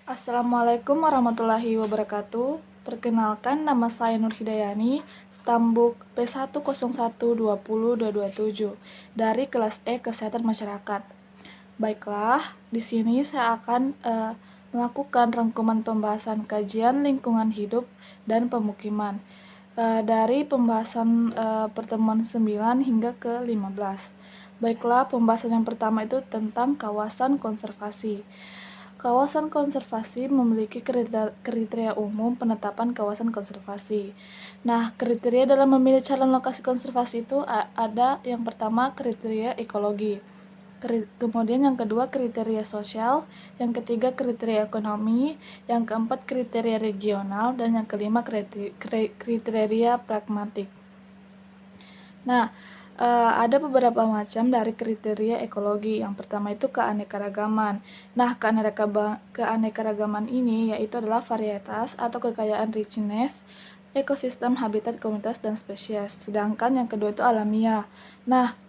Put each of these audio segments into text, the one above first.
Assalamualaikum warahmatullahi wabarakatuh. Perkenalkan, nama saya Nur Hidayani, Stambuk P101202027 dari kelas E Kesehatan Masyarakat. Baiklah, di sini saya akan melakukan rangkuman pembahasan kajian lingkungan hidup dan pemukiman dari pembahasan pertemuan 9 hingga ke 15. Baiklah, pembahasan yang pertama itu tentang kawasan konservasi. Kawasan konservasi memiliki kriteria umum penetapan kawasan konservasi. Nah, kriteria dalam memilih calon lokasi konservasi itu ada yang pertama kriteria ekologi, kemudian yang kedua kriteria sosial, yang ketiga kriteria ekonomi, yang keempat kriteria regional, dan yang kelima kriteria pragmatik. Nah, ada beberapa macam dari kriteria ekologi. Yang pertama itu keanekaragaman. Nah, keanekaragaman ini yaitu adalah varietas atau kekayaan richness, ekosistem, habitat, komunitas, dan spesies. Sedangkan yang kedua itu alamiah. Nah,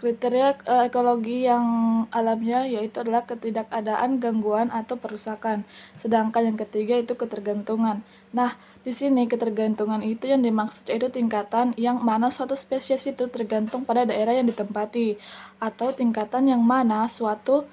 kriteria ekologi yang alamiah yaitu adalah ketidakadaan gangguan atau perusakan. Sedangkan yang ketiga itu ketergantungan. Nah, di sini ketergantungan itu yang dimaksud yaitu tingkatan yang mana suatu spesies itu tergantung pada daerah yang ditempati, atau tingkatan yang mana suatu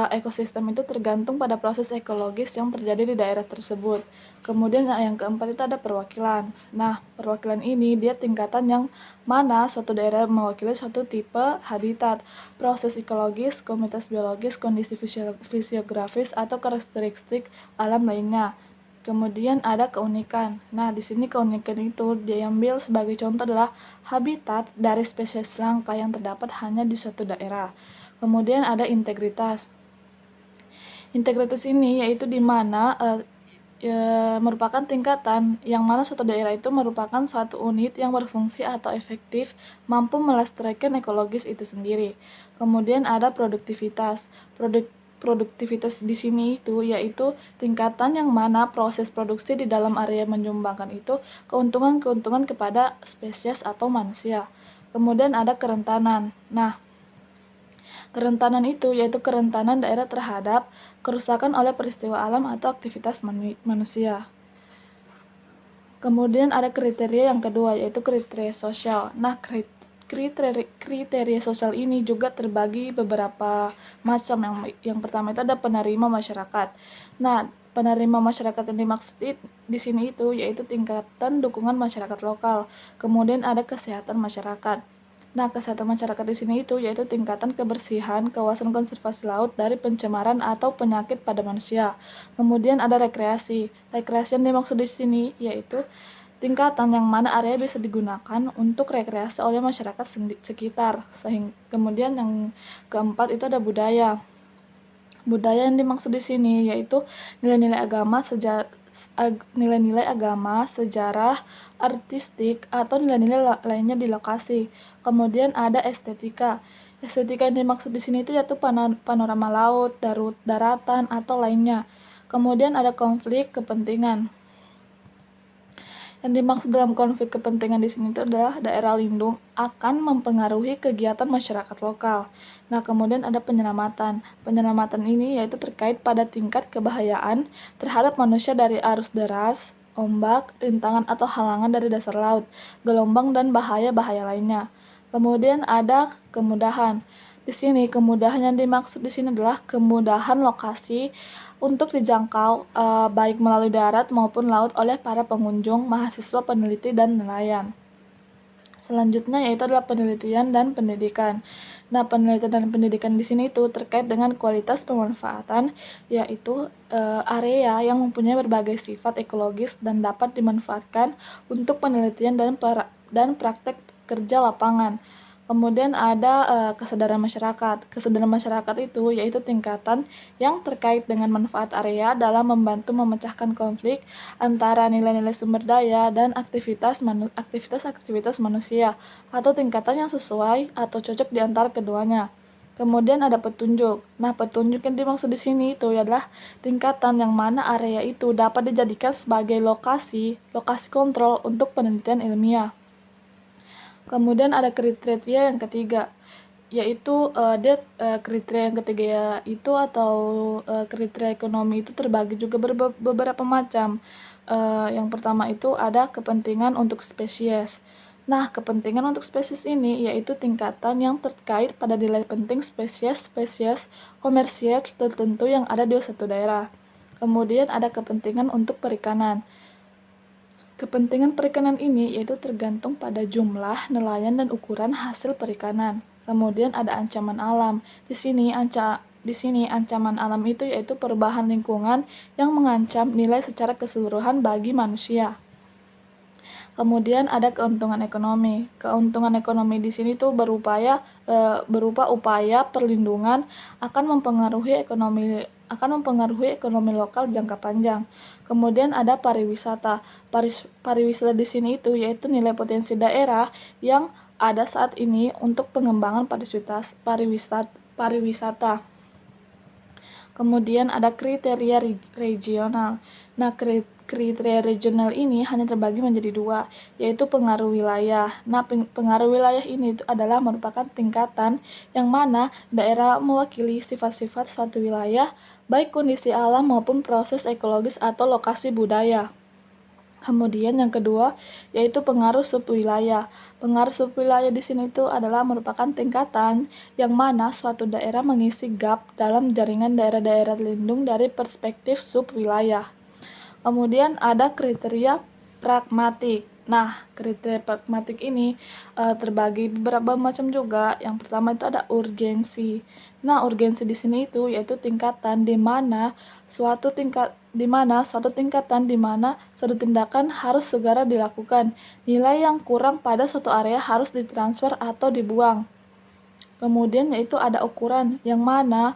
ekosistem itu tergantung pada proses ekologis yang terjadi di daerah tersebut. Kemudian yang keempat itu ada perwakilan. Nah, perwakilan ini dia tingkatan yang mana suatu daerah mewakili suatu tipe habitat, proses ekologis, komunitas biologis, kondisi fisiografis, atau karakteristik alam lainnya. Kemudian ada keunikan. Nah, di sini keunikan itu diambil sebagai contoh adalah habitat dari spesies langka yang terdapat hanya di suatu daerah. Kemudian ada integritas. Integritas ini yaitu di mana merupakan tingkatan yang mana suatu daerah itu merupakan suatu unit yang berfungsi atau efektif mampu melestarikan ekologis itu sendiri. Kemudian ada produktivitas. Produktivitas di sini itu yaitu tingkatan yang mana proses produksi di dalam area menyumbangkan itu keuntungan-keuntungan kepada spesies atau manusia. Kemudian ada kerentanan. Nah, kerentanan itu yaitu kerentanan daerah terhadap kerusakan oleh peristiwa alam atau aktivitas manusia. Kemudian ada kriteria yang kedua yaitu kriteria sosial. Nah, kriteria sosial ini juga terbagi beberapa macam. Yang pertama itu ada penerima masyarakat. Nah, penerima masyarakat yang dimaksud di sini itu yaitu tingkatan dukungan masyarakat lokal. Kemudian ada kesehatan masyarakat. Nah, kesehatan masyarakat di sini itu yaitu tingkatan kebersihan kawasan konservasi laut dari pencemaran atau penyakit pada manusia. Kemudian ada rekreasi. Rekreasi yang dimaksud di sini yaitu tingkatan yang mana area bisa digunakan untuk rekreasi oleh masyarakat sekitar. Kemudian yang keempat itu ada budaya. Budaya yang dimaksud di sini yaitu nilai-nilai agama, sejarah, artistik, atau nilai-nilai lainnya di lokasi. Kemudian ada estetika. Estetika yang dimaksud di sini itu yaitu panorama laut, daratan, atau lainnya. Kemudian ada konflik kepentingan. Yang dimaksud dalam konflik kepentingan di sini itu adalah daerah lindung akan mempengaruhi kegiatan masyarakat lokal. Nah, kemudian ada penyelamatan. Penyelamatan ini yaitu terkait pada tingkat kebahayaan terhadap manusia dari arus deras, ombak, rintangan atau halangan dari dasar laut, gelombang, dan bahaya-bahaya lainnya. Kemudian ada kemudahan. Di sini kemudahan yang dimaksud di sini adalah kemudahan lokasi untuk dijangkau baik melalui darat maupun laut oleh para pengunjung, mahasiswa, peneliti, dan nelayan. Selanjutnya yaitu adalah penelitian dan pendidikan. Nah, penelitian dan pendidikan di sini itu terkait dengan kualitas pemanfaatan, yaitu area yang mempunyai berbagai sifat ekologis dan dapat dimanfaatkan untuk penelitian dan praktek kerja lapangan. Kemudian ada kesadaran masyarakat. Kesadaran masyarakat itu yaitu tingkatan yang terkait dengan manfaat area dalam membantu memecahkan konflik antara nilai-nilai sumber daya dan aktivitas manusia, atau tingkatan yang sesuai atau cocok di antara keduanya. Kemudian ada petunjuk. Nah, petunjuk yang dimaksud di sini itu adalah tingkatan yang mana area itu dapat dijadikan sebagai lokasi kontrol untuk penelitian ilmiah. Kemudian ada kriteria yang ketiga. yaitu dia kriteria yang ketiga itu atau kriteria ekonomi itu terbagi juga beberapa macam. Yang pertama itu ada kepentingan untuk spesies. Nah, kepentingan untuk spesies ini yaitu tingkatan yang terkait pada nilai penting spesies komersial tertentu yang ada di suatu daerah. Kemudian ada kepentingan untuk perikanan. Kepentingan perikanan ini yaitu tergantung pada jumlah, nelayan, dan ukuran hasil perikanan. Kemudian ada ancaman alam. Di sini ancaman alam itu yaitu perubahan lingkungan yang mengancam nilai secara keseluruhan bagi manusia. Kemudian ada keuntungan ekonomi. Keuntungan ekonomi di sini tuh berupa upaya perlindungan akan mempengaruhi ekonomi lokal jangka panjang. Kemudian ada pariwisata. Pariwisata di sini itu yaitu nilai potensi daerah yang ada saat ini untuk pengembangan pariwisata. Kemudian ada kriteria regional. Nah, kriteria regional ini hanya terbagi menjadi dua, yaitu pengaruh wilayah. Nah, pengaruh wilayah ini itu adalah merupakan tingkatan yang mana daerah mewakili sifat-sifat suatu wilayah, baik kondisi alam maupun proses ekologis atau lokasi budaya. Kemudian yang kedua yaitu pengaruh subwilayah. Pengaruh subwilayah di sini itu adalah merupakan tingkatan yang mana suatu daerah mengisi gap dalam jaringan daerah-daerah lindung dari perspektif subwilayah. Kemudian ada kriteria pragmatik. Nah, kriteria pragmatik ini terbagi beberapa macam juga. Yang pertama itu ada urgensi. Nah, urgensi di sini itu yaitu tingkatan di mana suatu tindakan harus segera dilakukan. Nilai yang kurang pada suatu area harus ditransfer atau dibuang. Kemudian yaitu ada ukuran yang mana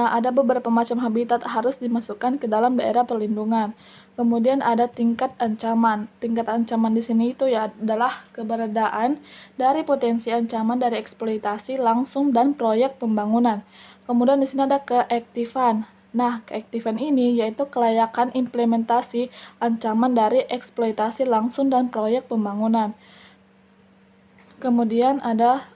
ada beberapa macam habitat harus dimasukkan ke dalam daerah perlindungan. Kemudian ada tingkat ancaman. Tingkat ancaman di sini itu ya adalah keberadaan dari potensi ancaman dari eksploitasi langsung dan proyek pembangunan. Kemudian di sini ada keaktifan. Nah, keaktifan ini yaitu kelayakan implementasi ancaman dari eksploitasi langsung dan proyek pembangunan. Kemudian ada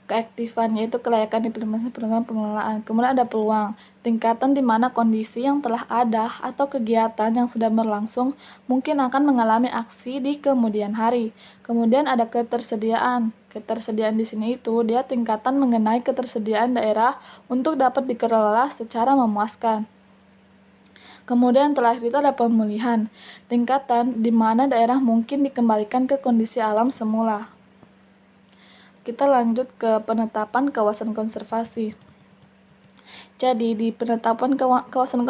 keaktifan yaitu kelayakan implementasi program pengelolaan. Kemudian ada peluang, tingkatan di mana kondisi yang telah ada atau kegiatan yang sudah berlangsung mungkin akan mengalami aksi di kemudian hari. Kemudian ada ketersediaan. Ketersediaan di sini itu dia tingkatan mengenai ketersediaan daerah untuk dapat dikelola secara memuaskan. Kemudian terakhir itu ada pemulihan, tingkatan di mana daerah mungkin dikembalikan ke kondisi alam semula. Kita lanjut ke penetapan kawasan konservasi. Jadi di penetapan kawasan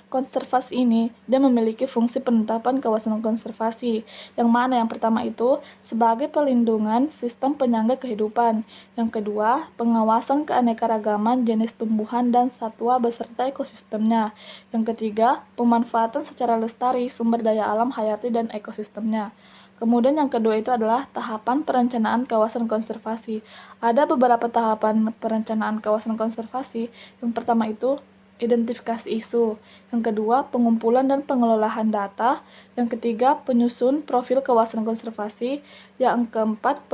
konservasi ini, dia memiliki fungsi penetapan kawasan konservasi, yang mana yang pertama itu sebagai pelindungan sistem penyangga kehidupan. Yang kedua, pengawasan keanekaragaman jenis tumbuhan dan satwa beserta ekosistemnya. Yang ketiga, pemanfaatan secara lestari sumber daya alam hayati dan ekosistemnya. Kemudian yang kedua itu adalah tahapan perencanaan kawasan konservasi. Ada beberapa tahapan perencanaan kawasan konservasi. Yang pertama itu identifikasi isu. Yang kedua, pengumpulan dan pengelolaan data. Yang ketiga, penyusun profil kawasan konservasi. Yang keempat,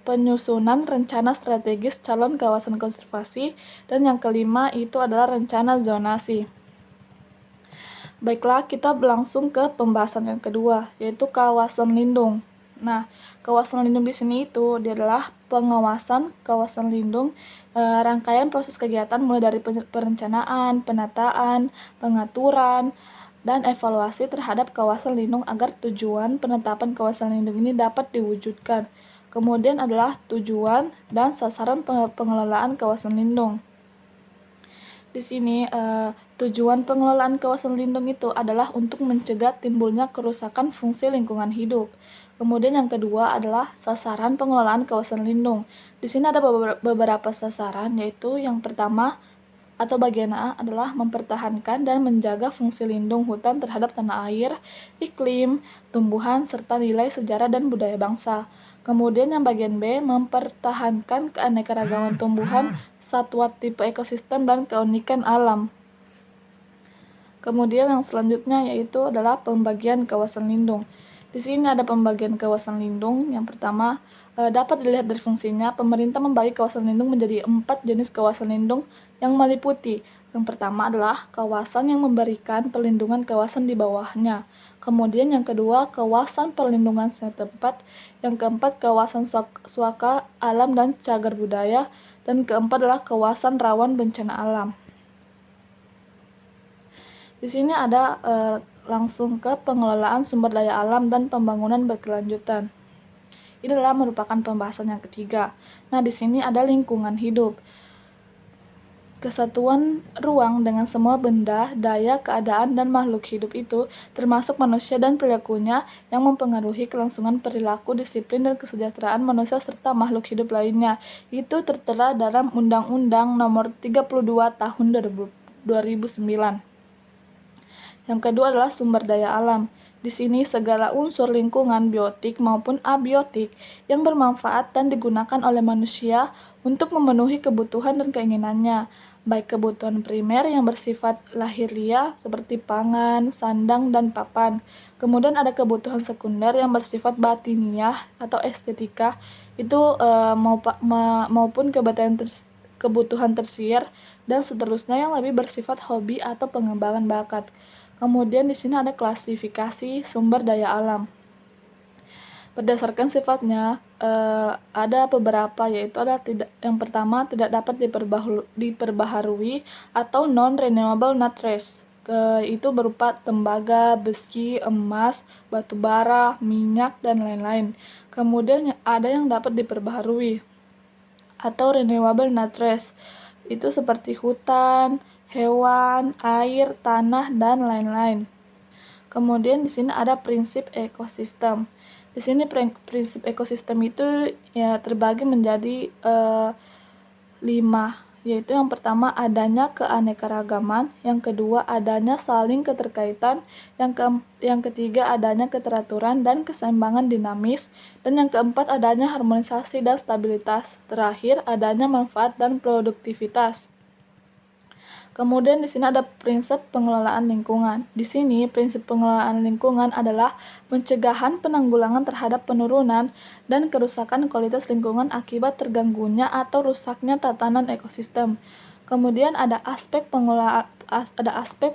penyusunan rencana strategis calon kawasan konservasi. Dan yang kelima itu adalah rencana zonasi. Baiklah, kita langsung ke pembahasan yang kedua, yaitu kawasan lindung. Nah, kawasan lindung di sini itu dia adalah pengawasan kawasan lindung, rangkaian proses kegiatan mulai dari perencanaan, penataan, pengaturan, dan evaluasi terhadap kawasan lindung agar tujuan penetapan kawasan lindung ini dapat diwujudkan. Kemudian adalah tujuan dan sasaran pengelolaan kawasan lindung. Di sini tujuan pengelolaan kawasan lindung itu adalah untuk mencegah timbulnya kerusakan fungsi lingkungan hidup. Kemudian yang kedua adalah sasaran pengelolaan kawasan lindung. Di sini ada beberapa sasaran, yaitu yang pertama atau bagian A adalah mempertahankan dan menjaga fungsi lindung hutan terhadap tanah air, iklim, tumbuhan, serta nilai sejarah dan budaya bangsa. Kemudian yang bagian B mempertahankan keanekaragaman tumbuhan, satwa tipe ekosistem, dan keunikan alam. Kemudian yang selanjutnya yaitu adalah pembagian kawasan lindung. Di sini ada pembagian kawasan lindung. Yang pertama Dapat dilihat dari fungsinya, pemerintah membagi kawasan lindung menjadi 4 jenis kawasan lindung yang meliputi. Yang pertama adalah kawasan yang memberikan perlindungan kawasan di bawahnya. Kemudian yang kedua, kawasan perlindungan setempat. Yang keempat, kawasan suaka alam dan cagar budaya. Dan keempat adalah kawasan rawan bencana alam. Di sini ada langsung ke pengelolaan sumber daya alam dan pembangunan berkelanjutan. Ini adalah merupakan pembahasan yang ketiga. Nah, di sini ada lingkungan hidup. Kesatuan ruang dengan semua benda, daya, keadaan, dan makhluk hidup itu, termasuk manusia dan perilakunya, yang mempengaruhi kelangsungan perilaku, disiplin, dan kesejahteraan manusia serta makhluk hidup lainnya. Itu tertera dalam Undang-Undang Nomor 32 Tahun 2009. Yang kedua adalah sumber daya alam. Di sini segala unsur lingkungan biotik maupun abiotik yang bermanfaat dan digunakan oleh manusia untuk memenuhi kebutuhan dan keinginannya, baik kebutuhan primer yang bersifat lahiriah seperti pangan, sandang, dan papan. Kemudian ada kebutuhan sekunder yang bersifat batiniah atau estetika, itu maupun kebutuhan tersier dan seterusnya yang lebih bersifat hobi atau pengembangan bakat. Kemudian di sini ada klasifikasi sumber daya alam. Berdasarkan sifatnya, ada beberapa, yaitu yang pertama tidak dapat diperbaharui atau non-renewable naturals. Itu berupa tembaga, besi, emas, batu bara, minyak, dan lain-lain. Kemudian ada yang dapat diperbaharui atau renewable naturals. Itu seperti hutan, hewan, air, tanah, dan lain-lain. Kemudian di sini ada prinsip ekosistem. Di sini prinsip ekosistem itu ya terbagi menjadi 5, yaitu yang pertama adanya keanekaragaman, yang kedua adanya saling keterkaitan, yang ketiga adanya keteraturan dan keseimbangan dinamis, dan yang keempat adanya harmonisasi dan stabilitas. Terakhir adanya manfaat dan produktivitas. Kemudian di sini ada prinsip pengelolaan lingkungan. Di sini prinsip pengelolaan lingkungan adalah pencegahan penanggulangan terhadap penurunan dan kerusakan kualitas lingkungan akibat terganggunya atau rusaknya tatanan ekosistem. Kemudian ada aspek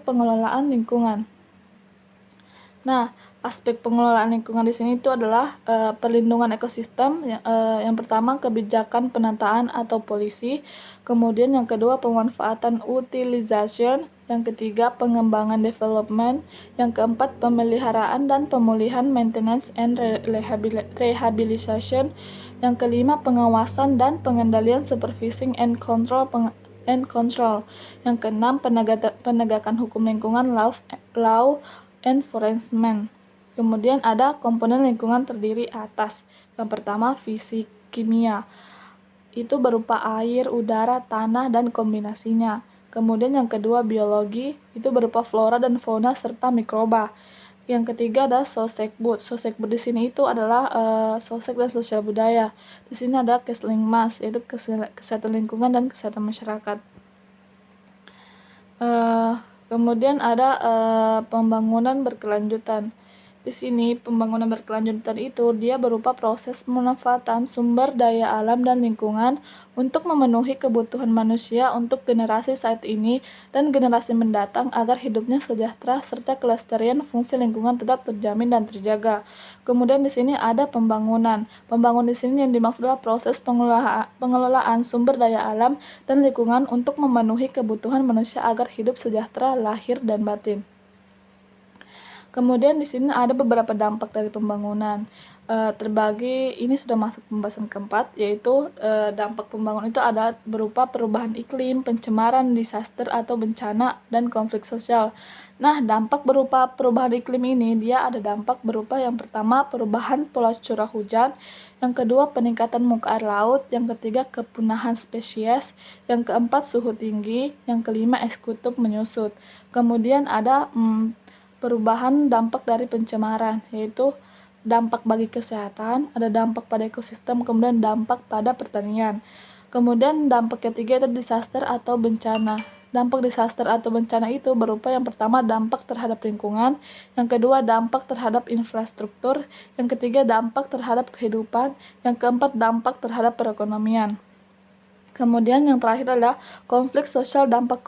pengelolaan lingkungan. Nah, aspek pengelolaan lingkungan di sini itu adalah perlindungan ekosistem. Yang pertama kebijakan penataan atau polisi, kemudian yang kedua pemanfaatan utilization, yang ketiga pengembangan development, yang keempat pemeliharaan dan pemulihan maintenance and rehabilitation, yang kelima pengawasan dan pengendalian supervising and control, yang keenam penegakan hukum lingkungan law enforcement. Kemudian ada komponen lingkungan terdiri atas. Yang pertama fisik kimia. Itu berupa air, udara, tanah, dan kombinasinya. Kemudian yang kedua biologi, itu berupa flora dan fauna serta mikroba. Yang ketiga ada sosekbud. Sosekbud di sini itu adalah sosek dan sosial budaya. Di sini ada Keslinmas, yaitu kesehatan lingkungan dan kesehatan masyarakat. Kemudian ada pembangunan berkelanjutan. Di sini pembangunan berkelanjutan itu dia berupa proses pemanfaatan sumber daya alam dan lingkungan untuk memenuhi kebutuhan manusia untuk generasi saat ini dan generasi mendatang agar hidupnya sejahtera serta kelestarian fungsi lingkungan tetap terjamin dan terjaga. Kemudian di sini ada pembangunan. Pembangunan di sini yang dimaksud adalah proses pengelolaan sumber daya alam dan lingkungan untuk memenuhi kebutuhan manusia agar hidup sejahtera lahir dan batin. Kemudian di sini ada beberapa dampak dari pembangunan. Terbagi, ini sudah masuk pembahasan keempat, yaitu dampak pembangunan itu ada berupa perubahan iklim, pencemaran, disaster atau bencana, dan konflik sosial. Nah, dampak berupa perubahan iklim ini, dia ada dampak berupa yang pertama perubahan pola curah hujan, yang kedua peningkatan muka air laut, yang ketiga kepunahan spesies, yang keempat suhu tinggi, yang kelima es kutub menyusut. Kemudian ada perubahan dampak dari pencemaran, yaitu dampak bagi kesehatan, ada dampak pada ekosistem, kemudian dampak pada pertanian. Kemudian dampak ketiga itu disaster atau bencana. Dampak disaster atau bencana itu berupa yang pertama dampak terhadap lingkungan, yang kedua dampak terhadap infrastruktur, yang ketiga dampak terhadap kehidupan, yang keempat dampak terhadap perekonomian. Kemudian yang terakhir adalah konflik sosial, dampak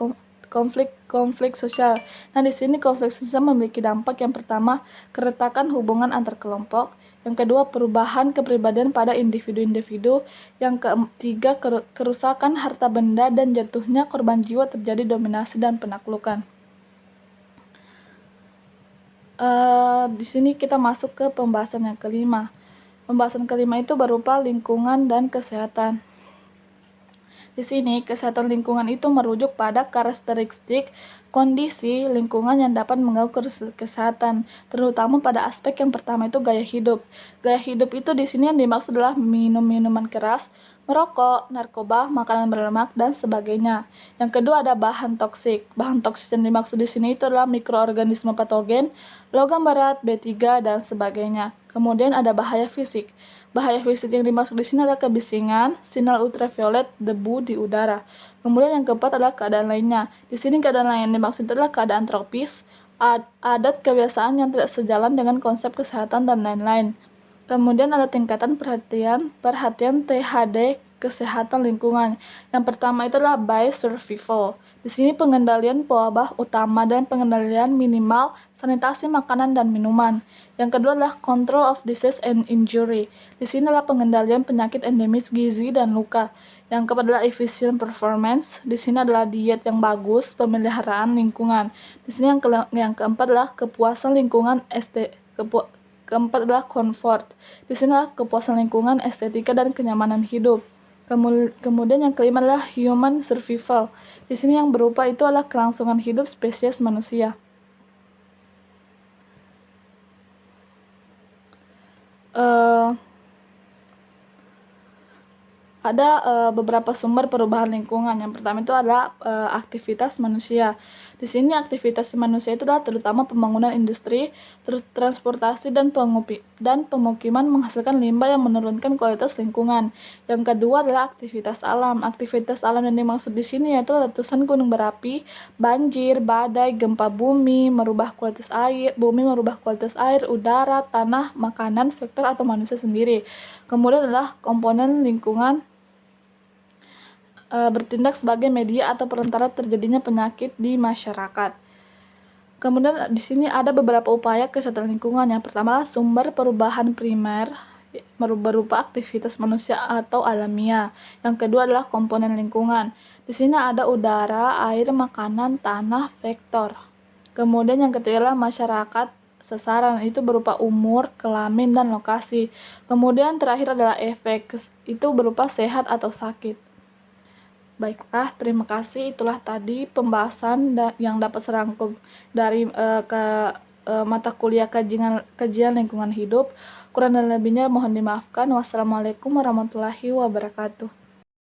konflik sosial. Nah, di sini konflik sosial memiliki dampak yang pertama keretakan hubungan antar kelompok, yang kedua perubahan kepribadian pada individu-individu, yang ketiga kerusakan harta benda dan jatuhnya korban jiwa terjadi dominasi dan penaklukan. Di sini kita masuk ke pembahasan yang kelima. Pembahasan kelima itu berupa lingkungan dan kesehatan. Di sini, kesehatan lingkungan itu merujuk pada karakteristik kondisi lingkungan yang dapat mengganggu kesehatan, terutama pada aspek yang pertama itu gaya hidup. Gaya hidup itu di sini yang dimaksud adalah minum minuman keras, merokok, narkoba, makanan berlemak, dan sebagainya. Yang kedua ada bahan toksik. Bahan toksik yang dimaksud di sini itu adalah mikroorganisme patogen, logam berat, B3, dan sebagainya. Kemudian ada bahaya fisik. Bahaya fisik yang dimaksud di sini adalah kebisingan, sinar ultraviolet, debu di udara. Kemudian yang keempat adalah keadaan lainnya. Di sini keadaan lain yang dimaksud adalah keadaan tropis, adat kebiasaan yang tidak sejalan dengan konsep kesehatan dan lain-lain. Kemudian ada tingkatan perhatian THD kesehatan lingkungan. Yang pertama itu adalah by survival. Di sini pengendalian wabah utama dan pengendalian minimal sanitasi makanan dan minuman. Yang kedua adalah control of disease and injury. Di sini adalah pengendalian penyakit endemis gizi dan luka. Yang keempat adalah efficient performance. Di sini adalah diet yang bagus, pemeliharaan lingkungan. Di sini yang keempat adalah kepuasan lingkungan keempat adalah comfort. Di sini adalah kepuasan lingkungan, estetika, dan kenyamanan hidup. Kemudian yang kelima adalah human survival. Di sini yang berupa itu adalah kelangsungan hidup spesies manusia. Ada beberapa sumber perubahan lingkungan. Yang pertama itu adalah aktivitas manusia. Di sini aktivitas manusia itu adalah terutama pembangunan industri, transportasi, dan pemukiman menghasilkan limbah yang menurunkan kualitas lingkungan. Yang kedua adalah aktivitas alam. Aktivitas alam yang dimaksud di sini yaitu letusan gunung berapi, banjir, badai, gempa bumi, merubah kualitas air, udara, tanah, makanan, faktor atau manusia sendiri. Kemudian adalah komponen lingkungan bertindak sebagai media atau perantara terjadinya penyakit di masyarakat. Kemudian di sini ada beberapa upaya kesehatan lingkungan. Yang pertama, sumber perubahan primer berupa aktivitas manusia atau alamiah. Yang kedua adalah komponen lingkungan. Di sini ada udara, air, makanan, tanah, vektor. Kemudian yang ketiga adalah masyarakat sasaran, itu berupa umur, kelamin, dan lokasi. Kemudian terakhir adalah efek, itu berupa sehat atau sakit. Baiklah, terima kasih. Itulah tadi pembahasan yang dapat serangkum dari mata kuliah kajian lingkungan hidup. Kurang dan lebihnya mohon dimaafkan. Wassalamualaikum warahmatullahi wabarakatuh.